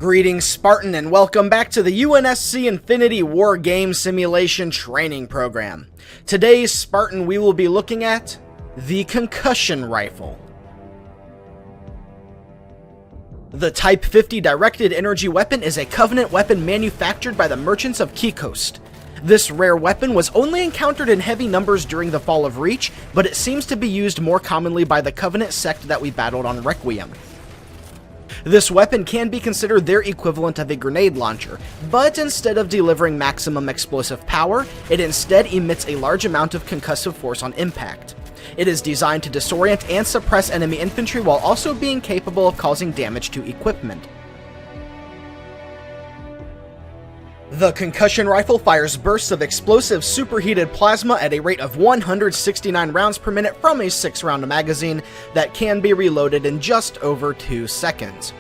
Greetings, Spartan, and welcome back to the UNSC Infinity War Game Simulation Training Program. Today, Spartan, we will be looking at the Concussion Rifle. The Type 50 Directed Energy Weapon is a Covenant weapon manufactured by the Merchants of Keycoast. This rare weapon was only encountered in heavy numbers during the Fall of Reach, but it seems to be used more commonly by the Covenant sect that we battled on Requiem. This weapon can be considered their equivalent of a grenade launcher, but instead of delivering maximum explosive power, it instead emits a large amount of concussive force on impact. It is designed to disorient and suppress enemy infantry while also being capable of causing damage to equipment. The Concussion Rifle fires bursts of explosive superheated plasma at a rate of 169 rounds per minute from a 6-round magazine that can be reloaded in just over 2 seconds.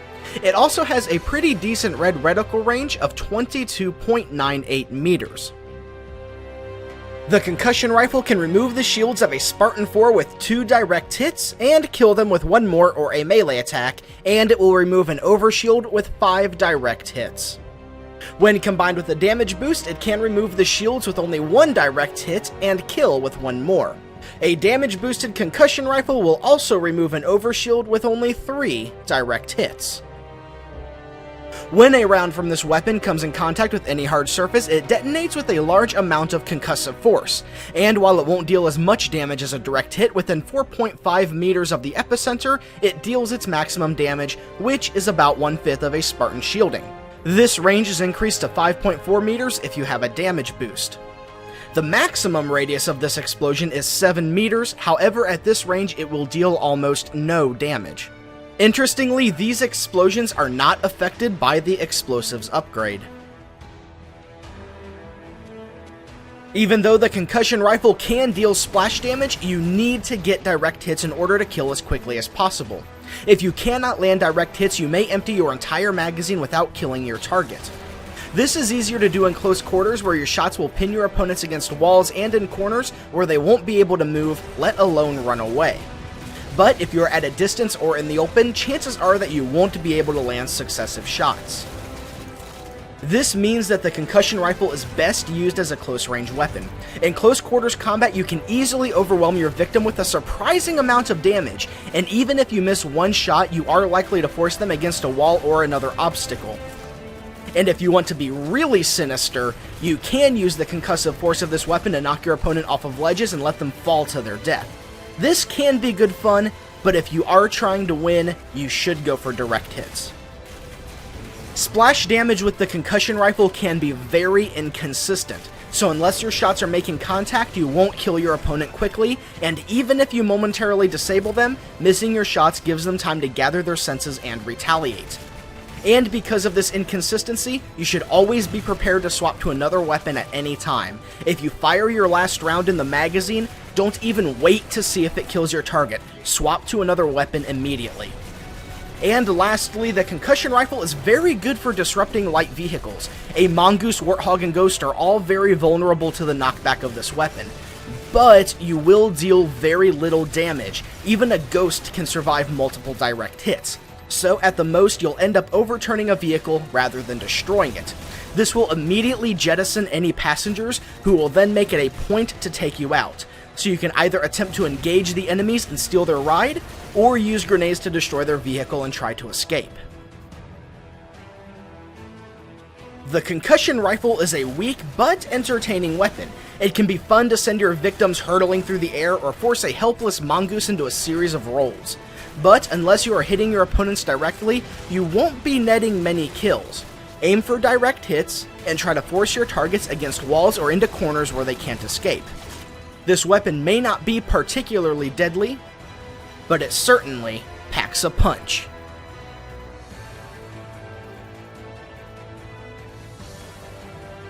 It also has a pretty decent red reticle range of 22.98 meters. The Concussion Rifle can remove the shields of a Spartan 4 with 2 direct hits and kill them with 1 more or a melee attack, and it will remove an overshield with 5 direct hits. When combined with a damage boost, it can remove the shields with only 1 direct hit and kill with 1 more. A damage boosted Concussion Rifle will also remove an overshield with only 3 direct hits. When a round from this weapon comes in contact with any hard surface, it detonates with a large amount of concussive force, and while it won't deal as much damage as a direct hit within 4.5 meters of the epicenter, it deals its maximum damage, which is about 1/5 of a Spartan shielding. This range is increased to 5.4 meters if you have a damage boost. The maximum radius of this explosion is 7 meters, however at this range it will deal almost no damage. Interestingly, these explosions are not affected by the explosives upgrade. Even though the Concussion Rifle can deal splash damage, you need to get direct hits in order to kill as quickly as possible. If you cannot land direct hits, you may empty your entire magazine without killing your target. This is easier to do in close quarters where your shots will pin your opponents against walls and in corners where they won't be able to move, let alone run away. But if you're at a distance or in the open, chances are that you won't be able to land successive shots. This means that the Concussion Rifle is best used as a close-range weapon. In close quarters combat, you can easily overwhelm your victim with a surprising amount of damage, and even if you miss 1 shot, you are likely to force them against a wall or another obstacle. And if you want to be really sinister, you can use the concussive force of this weapon to knock your opponent off of ledges and let them fall to their death. This can be good fun, but if you are trying to win, you should go for direct hits. Splash damage with the Concussion Rifle can be very inconsistent, so unless your shots are making contact, you won't kill your opponent quickly, and even if you momentarily disable them, missing your shots gives them time to gather their senses and retaliate. And because of this inconsistency, you should always be prepared to swap to another weapon at any time. If you fire your last round in the magazine, don't even wait to see if it kills your target. Swap to another weapon immediately. And lastly, the Concussion Rifle is very good for disrupting light vehicles. A Mongoose, Warthog, and Ghost are all very vulnerable to the knockback of this weapon. But you will deal very little damage. Even a Ghost can survive multiple direct hits. So at the most, you'll end up overturning a vehicle rather than destroying it. This will immediately jettison any passengers, who will then make it a point to take you out. So you can either attempt to engage the enemies and steal their ride, or use grenades to destroy their vehicle and try to escape. The Concussion Rifle is a weak but entertaining weapon. It can be fun to send your victims hurtling through the air or force a helpless mongoose into a series of rolls. But unless you are hitting your opponents directly, you won't be netting many kills. Aim for direct hits, and try to force your targets against walls or into corners where they can't escape. This weapon may not be particularly deadly, but it certainly packs a punch.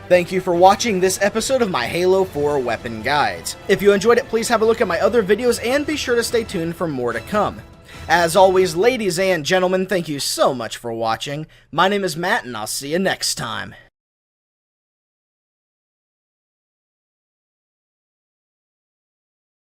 Thank you for watching this episode of my Halo 4 Weapon Guides. If you enjoyed it, please have a look at my other videos and be sure to stay tuned for more to come. As always, ladies and gentlemen, thank you so much for watching. My name is Matt, and I'll see you next time.